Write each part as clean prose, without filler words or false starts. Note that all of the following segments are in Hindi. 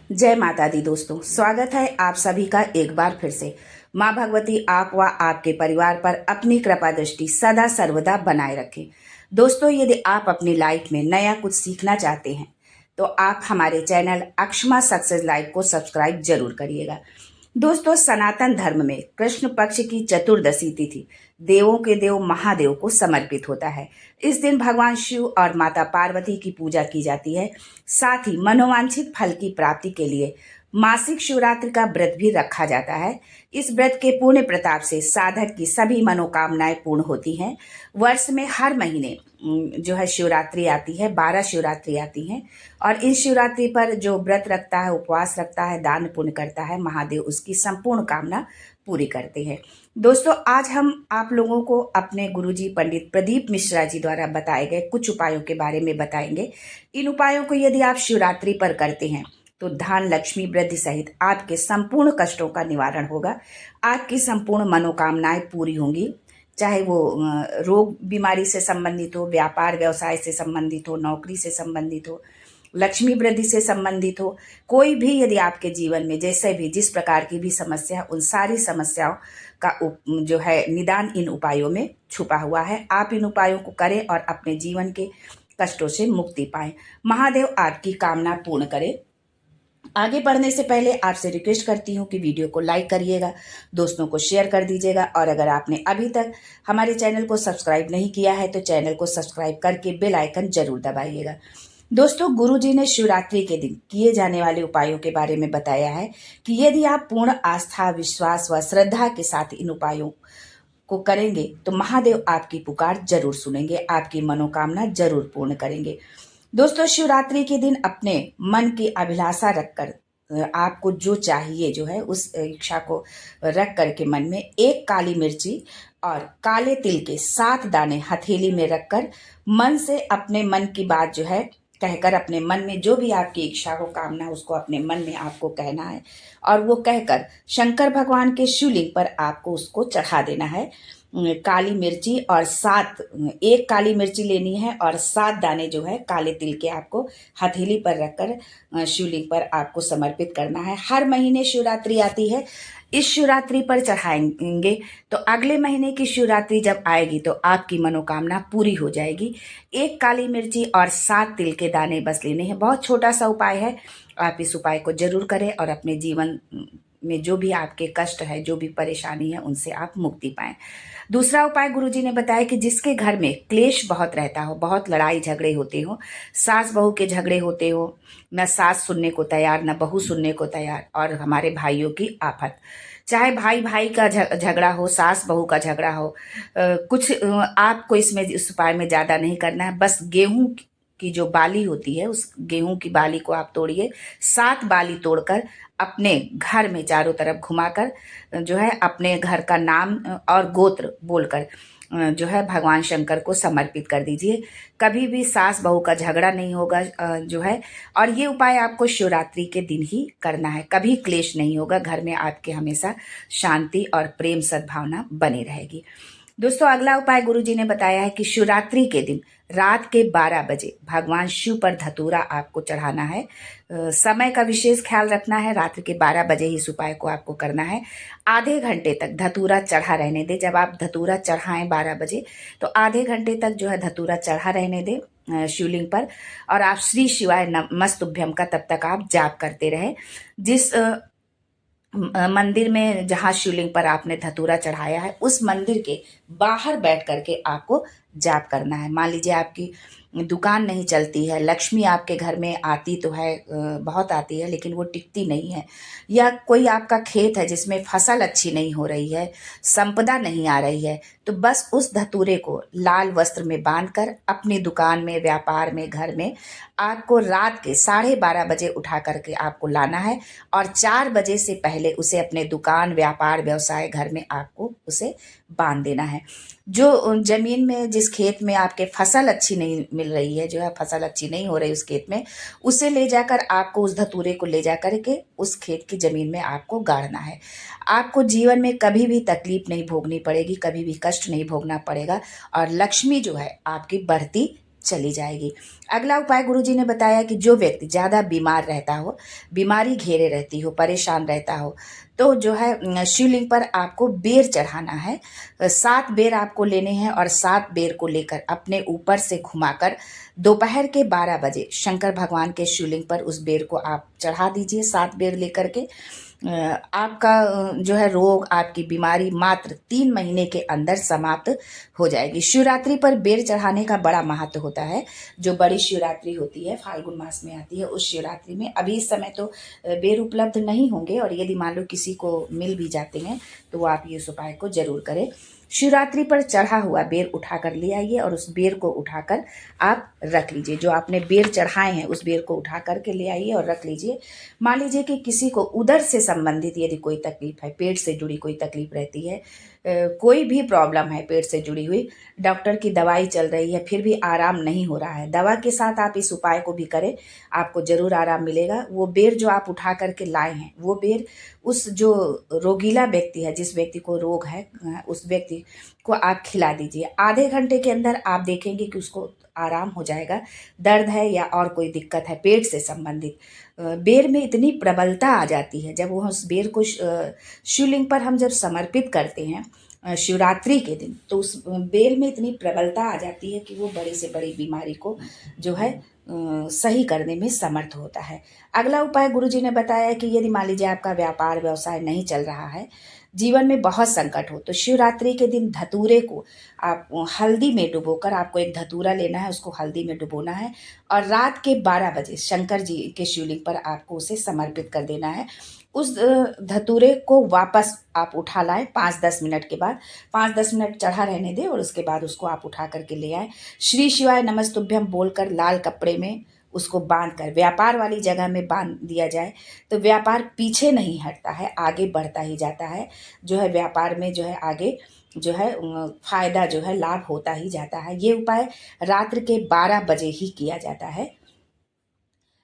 जय माता दी दोस्तों, स्वागत है आप सभी का एक बार फिर से। माँ भगवती आप व आपके परिवार पर अपनी कृपा दृष्टि सदा सर्वदा बनाए रखें। दोस्तों, यदि आप अपनी लाइफ में नया कुछ सीखना चाहते हैं तो आप हमारे चैनल अक्षमा सक्सेस लाइव को सब्सक्राइब जरूर करिएगा। दोस्तों, सनातन धर्म में कृष्ण पक्ष की चतुर्दशी तिथि देवों के देव महादेव को समर्पित होता है। इस दिन भगवान शिव और माता पार्वती की पूजा की जाती है। साथ ही मनोवांछित फल की प्राप्ति के लिए मासिक शिवरात्रि का व्रत भी रखा जाता है। इस व्रत के पुण्य प्रताप से साधक की सभी मनोकामनाएं पूर्ण होती हैं। वर्ष में हर महीने जो है शिवरात्रि आती है, 12 शिवरात्रि आती हैं और इस शिवरात्रि पर जो व्रत रखता है, उपवास रखता है, दान पुण्य करता है, महादेव उसकी संपूर्ण कामना पूरी करते हैं। दोस्तों, आज हम आप लोगों को अपने गुरुजी पंडित प्रदीप मिश्रा जी द्वारा बताए गए कुछ उपायों के बारे में बताएंगे। इन उपायों को यदि आप शिवरात्रि पर करते हैं तो धन लक्ष्मी वृद्धि सहित आपके संपूर्ण कष्टों का निवारण होगा। आपकी संपूर्ण मनोकामनाएं पूरी होंगी, चाहे वो रोग बीमारी से संबंधित हो, व्यापार व्यवसाय से संबंधित हो, नौकरी से संबंधित हो, लक्ष्मी वृद्धि से संबंधित हो। कोई भी यदि आपके जीवन में जैसे भी जिस प्रकार की भी समस्या, उन सारी समस्याओं का जो है निदान इन उपायों में छुपा हुआ है। आप इन उपायों को करें और अपने जीवन के कष्टों से मुक्ति पाएं। महादेव आपकी कामना पूर्ण करे। आगे बढ़ने से पहले आपसे रिक्वेस्ट करती हूँ कि वीडियो को लाइक करिएगा, दोस्तों को शेयर कर दीजिएगा और अगर आपने अभी तक हमारे चैनल को सब्सक्राइब नहीं किया है तो चैनल को सब्सक्राइब करके बेल आइकन जरूर दबाइएगा। दोस्तों, गुरुजी ने शिवरात्रि के दिन किए जाने वाले उपायों के बारे में बताया है कि यदि आप पूर्ण आस्था, विश्वास व श्रद्धा के साथ इन उपायों को करेंगे तो महादेव आपकी पुकार जरूर सुनेंगे, आपकी मनोकामना जरूर पूर्ण करेंगे। दोस्तों, शिवरात्रि के दिन अपने मन की अभिलाषा रखकर आपको जो चाहिए जो है उस इच्छा को रख करके मन में एक काली मिर्ची और काले तिल के 7 दाने हथेली में रखकर मन से अपने मन की बात जो है कहकर, अपने मन में जो भी आपकी इच्छा हो, कामना, उसको अपने मन में आपको कहना है और वो कहकर शंकर भगवान के शिवलिंग पर आपको उसको चढ़ा देना है। काली मिर्ची और 7 एक काली मिर्ची लेनी है और 7 दाने जो है काले तिल के आपको हथेली पर रखकर शिवलिंग पर आपको समर्पित करना है। हर महीने शिवरात्रि आती है, इस शिवरात्रि पर चढ़ाएंगे तो अगले महीने की शिवरात्रि जब आएगी तो आपकी मनोकामना पूरी हो जाएगी। एक काली मिर्ची और 7 तिल के दाने बस लेने हैं। बहुत छोटा सा उपाय है, आप इस उपाय को जरूर करें और अपने जीवन में जो भी आपके कष्ट है, जो भी परेशानी है, उनसे आप मुक्ति पाएं। दूसरा उपाय गुरुजी ने बताया कि जिसके घर में क्लेश बहुत रहता हो, बहुत लड़ाई झगड़े होते हो, सास बहू के झगड़े होते हो, न सास सुनने को तैयार न बहू सुनने को तैयार, और हमारे भाइयों की आफत, चाहे भाई भाई का झगड़ा हो, सास बहू का झगड़ा हो, कुछ आपको इसमें इस उपाय में ज़्यादा नहीं करना है। बस गेहूं की जो बाली होती है, उस गेहूं की बाली को आप तोड़िए, 7 बाली तोड़कर अपने घर में चारों तरफ घुमाकर जो है अपने घर का नाम और गोत्र बोलकर जो है भगवान शंकर को समर्पित कर दीजिए। कभी भी सास बहू का झगड़ा नहीं होगा जो है। और ये उपाय आपको शिवरात्रि के दिन ही करना है, कभी क्लेश नहीं होगा, घर में आपके हमेशा शांति और प्रेम सद्भावना बनी रहेगी। दोस्तों, अगला उपाय गुरुजी ने बताया है कि शिवरात्रि के दिन रात के 12 बजे भगवान शिव पर धतूरा आपको चढ़ाना है। समय का विशेष ख्याल रखना है, रात्रि के 12 बजे ही इस उपाय को आपको करना है। आधे घंटे तक धतूरा चढ़ा रहने दें। जब आप धतूरा चढ़ाएं 12 बजे तो आधे घंटे तक जो है धतूरा चढ़ा रहने दें शिवलिंग पर और आप श्री शिवाय नमस्तुभ्यम का तब तक आप जाप करते रहें। जिस मंदिर में जहाँ शिवलिंग पर आपने धतूरा चढ़ाया है उस मंदिर के बाहर बैठ करके आपको जाप करना है। मान लीजिए आपकी दुकान नहीं चलती है, लक्ष्मी आपके घर में आती तो है, बहुत आती है, लेकिन वो टिकती नहीं है, या कोई आपका खेत है जिसमें फसल अच्छी नहीं हो रही है, संपदा नहीं आ रही है, तो बस उस धतूरे को लाल वस्त्र में बांधकर अपनी दुकान में, व्यापार में, घर में आपको रात के 12:30 बजे उठा करके आपको लाना है और 4 बजे से पहले उसे अपने दुकान, व्यापार, व्यवसाय, घर में आपको उसे बांध देना है। जो जमीन में, जिस खेत में आपके फसल अच्छी नहीं मिल रही है, जो है फसल अच्छी नहीं हो रही उस खेत में, उसे ले जाकर आपको, उस धतूरे को ले जा करके उस खेत की जमीन में आपको गाड़ना है। आपको जीवन में कभी भी तकलीफ नहीं भोगनी पड़ेगी, कभी भी कष्ट नहीं भोगना पड़ेगा और लक्ष्मी जो है आपकी बढ़ती चली जाएगी। अगला उपाय गुरुजी ने बताया कि जो व्यक्ति ज़्यादा बीमार रहता हो, बीमारी घेरे रहती हो, परेशान रहता हो, तो जो है शिवलिंग पर आपको बेर चढ़ाना है। 7 बेर आपको लेने हैं और 7 बेर को लेकर अपने ऊपर से घुमाकर दोपहर के 12 बजे शंकर भगवान के शिवलिंग पर उस बेर को आप चढ़ा दीजिए। 7 बेर लेकर के आपका जो है रोग, आपकी बीमारी मात्र 3 महीने के अंदर समाप्त हो जाएगी। शिवरात्रि पर बेर चढ़ाने का बड़ा महत्व होता है। जो बड़ी शिवरात्रि होती है, फाल्गुन मास में आती है, उस शिवरात्रि में अभी इस समय तो बेर उपलब्ध नहीं होंगे, और यदि मान लो किसी को मिल भी जाते हैं तो वो आप ये इस उपाय को जरूर करें। शिवरात्रि पर चढ़ा हुआ बेर उठाकर ले आइए और उस बेर को उठाकर आप रख लीजिए। जो आपने बेर चढ़ाए हैं उस बेर को उठा करके ले आइए और रख लीजिए। मान लीजिए कि किसी को उदर से संबंधित यदि कोई तकलीफ है, पेट से जुड़ी कोई तकलीफ रहती है, कोई भी प्रॉब्लम है पेट से जुड़ी हुई, डॉक्टर की दवाई चल रही है फिर भी आराम नहीं हो रहा है, दवा के साथ आप इस उपाय को भी करें, आपको जरूर आराम मिलेगा। वो बेर जो आप उठा करके लाए हैं, वो बेर उस जो रोगीला व्यक्ति है, जिस व्यक्ति को रोग है, उस व्यक्ति को आप खिला दीजिए। आधे घंटे के अंदर आप देखेंगे कि उसको आराम हो जाएगा। दर्द है या और कोई दिक्कत है पेट से संबंधित, बेर में इतनी प्रबलता आ जाती है जब वो उस बेर को शिवलिंग पर हम जब समर्पित करते हैं शिवरात्रि के दिन, तो उस बेर में इतनी प्रबलता आ जाती है कि वो बड़ी से बड़ी बीमारी को जो है सही करने में समर्थ होता है। अगला उपाय गुरुजी ने बताया कि यदि मान लीजिए आपका व्यापार व्यवसाय नहीं चल रहा है, जीवन में बहुत संकट हो, तो शिवरात्रि के दिन धतूरे को आप हल्दी में डुबोकर, आपको एक धतूरा लेना है, उसको हल्दी में डुबोना है और रात के 12 बजे शंकर जी के शिवलिंग पर आपको उसे समर्पित कर देना है। उस धतूरे को वापस आप उठा लाएं 5-10 मिनट के बाद, 5-10 मिनट चढ़ा रहने दें और उसके बाद उसको आप उठा करके ले आएं। श्री शिवाय नमस्तुभ्यम बोलकर लाल कपड़े में उसको बांध कर व्यापार वाली जगह में बांध दिया जाए, तो व्यापार पीछे नहीं हटता है, आगे बढ़ता ही जाता है। जो है व्यापार में जो है आगे जो है फायदा जो है लाभ होता ही जाता है। ये उपाय रात्रि के 12 बजे ही किया जाता है।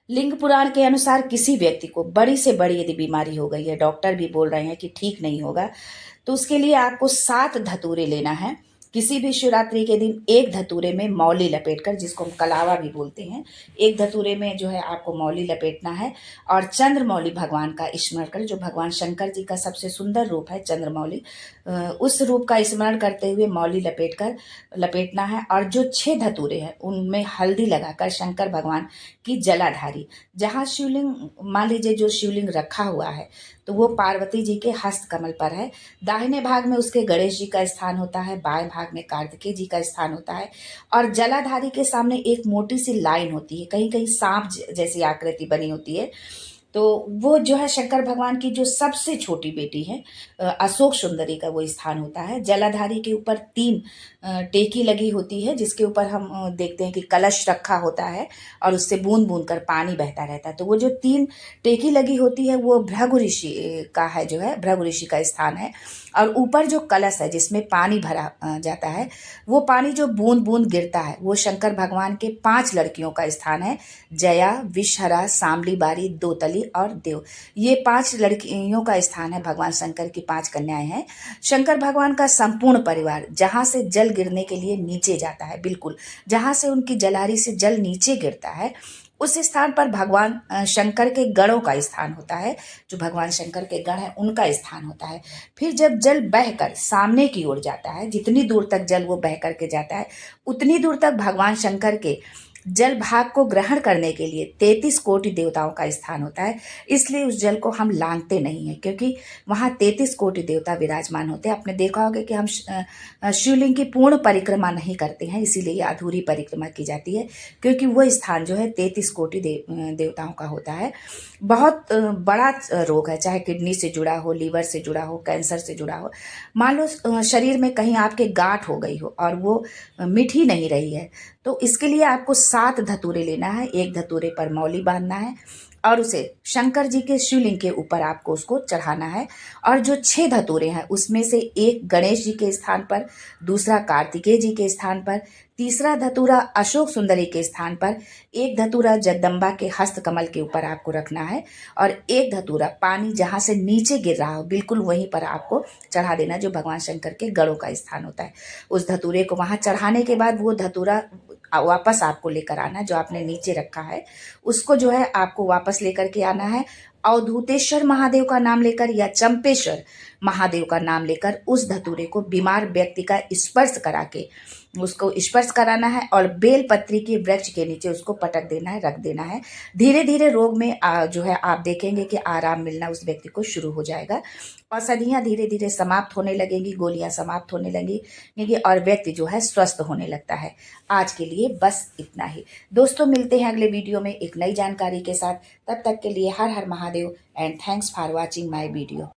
लिंग पुराण के अनुसार किसी व्यक्ति को बड़ी से बड़ी यदि बीमारी हो गई है, डॉक्टर भी बोल रहे हैं कि ठीक नहीं होगा, तो उसके लिए आपको 7 धतूरे लेना है। किसी भी शिवरात्रि के दिन एक धतूरे में मौली लपेटकर, जिसको हम कलावा भी बोलते हैं, एक धतूरे में जो है आपको मौली लपेटना है और चंद्रमौली भगवान का स्मरण कर, जो भगवान शंकर जी का सबसे सुंदर रूप है चंद्रमौली, उस रूप का स्मरण करते हुए मौली लपेटना है। और जो 6 धतूरे हैं उनमें हल्दी लगाकर शंकर भगवान की जलाधारी, जहाँ शिवलिंग, मान लीजिए जो शिवलिंग रखा हुआ है तो वो पार्वती जी के हस्त कमल पर है, दाहिने भाग में उसके गणेश जी का स्थान होता है, बाएं भाग में कार्तिकेय जी का स्थान होता है, और जलाधारी के सामने एक मोटी सी लाइन होती है, कहीं कहीं सांप जैसी आकृति बनी होती है। तो वो जो है शंकर भगवान की जो सबसे छोटी बेटी है, अशोक सुंदरी का वो स्थान होता है। जलाधारी के ऊपर 3 टेकी लगी होती है, जिसके ऊपर हम देखते हैं कि कलश रखा होता है और उससे बूंद बूंद कर पानी बहता रहता है। तो वो जो 3 टेकी लगी होती है वो भृगु ऋषि का है, जो है भृगु ऋषि का स्थान है। और ऊपर जो कलश है जिसमें पानी भरा जाता है, वो पानी जो बूंद बूंद गिरता है वो शंकर भगवान के 5 लड़कियों का स्थान है, जया, विषहरा, सांबली बारी, दोतली और देव। ये 5 लड़कियों का स्थान है, भगवान शंकर की 5 कन्याएं हैं। शंकर भगवान का संपूर्ण परिवार जहाँ से जल गिरने के लिए नीचे जाता है, बिल्कुल जहाँ से उनकी जलारी से जल नीचे गिरता है, उस स्थान पर भगवान शंकर के गणों का स्थान होता है। जो भगवान शंकर के गण हैं उनका स्थान होता है। फिर जब जल बहकर सामने की ओर जाता है, जितनी दूर तक जल वो बह करके जाता है, उतनी दूर तक भगवान शंकर के जल भाग को ग्रहण करने के लिए 33 कोटि देवताओं का स्थान होता है। इसलिए उस जल को हम लांघते नहीं हैं, क्योंकि वहाँ 33 कोटि देवता विराजमान होते हैं। आपने देखा होगा कि हम शिवलिंग की पूर्ण परिक्रमा नहीं करते हैं, इसीलिए ये अधूरी परिक्रमा की जाती है, क्योंकि वो स्थान जो है 33 कोटि देवताओं का होता है। बहुत बड़ा रोग है, चाहे किडनी से जुड़ा हो, लीवर से जुड़ा हो, कैंसर से जुड़ा हो। मान लो शरीर में कहीं आपके गांठ हो गई हो और वो मिट ही नहीं रही है, तो इसके लिए आपको 7 धतूरे लेना है, एक धतूरे पर मौली बांधना है और उसे शंकर जी के शिवलिंग के ऊपर आपको उसको चढ़ाना है। और जो 6 धतूरे हैं उसमें से एक गणेश जी के स्थान पर, दूसरा कार्तिकेय जी के स्थान पर, तीसरा धतूरा अशोक सुंदरी के स्थान पर, एक धतूरा जगदम्बा के हस्त कमल के ऊपर आपको रखना है और एक धतूरा पानी जहाँ से नीचे गिर रहा हो बिल्कुल वहीं पर आपको चढ़ा देना, जो भगवान शंकर के गणों का स्थान होता है। उस धतूरे को वहाँ चढ़ाने के बाद वो धतूरा वापस आपको लेकर आना है। जो आपने नीचे रखा है उसको जो है आपको वापस लेकर के आना है। अवधूतेश्वर महादेव का नाम लेकर या चंपेश्वर महादेव का नाम लेकर उस धतूरे को बीमार व्यक्ति का स्पर्श करा के उसको स्पर्श कराना है और बेलपत्री के वृक्ष के नीचे उसको पटक देना है, रख देना है। धीरे धीरे रोग में जो है आप देखेंगे कि आराम मिलना उस व्यक्ति को शुरू हो जाएगा। औषधियाँ धीरे धीरे समाप्त होने लगेंगी, गोलियां समाप्त होने लगेंगी और व्यक्ति जो है स्वस्थ होने लगता है। आज के लिए बस इतना ही दोस्तों, मिलते हैं अगले वीडियो में एक नई जानकारी के साथ। तब तक के लिए हर हर Mahadev and thanks for watching my video.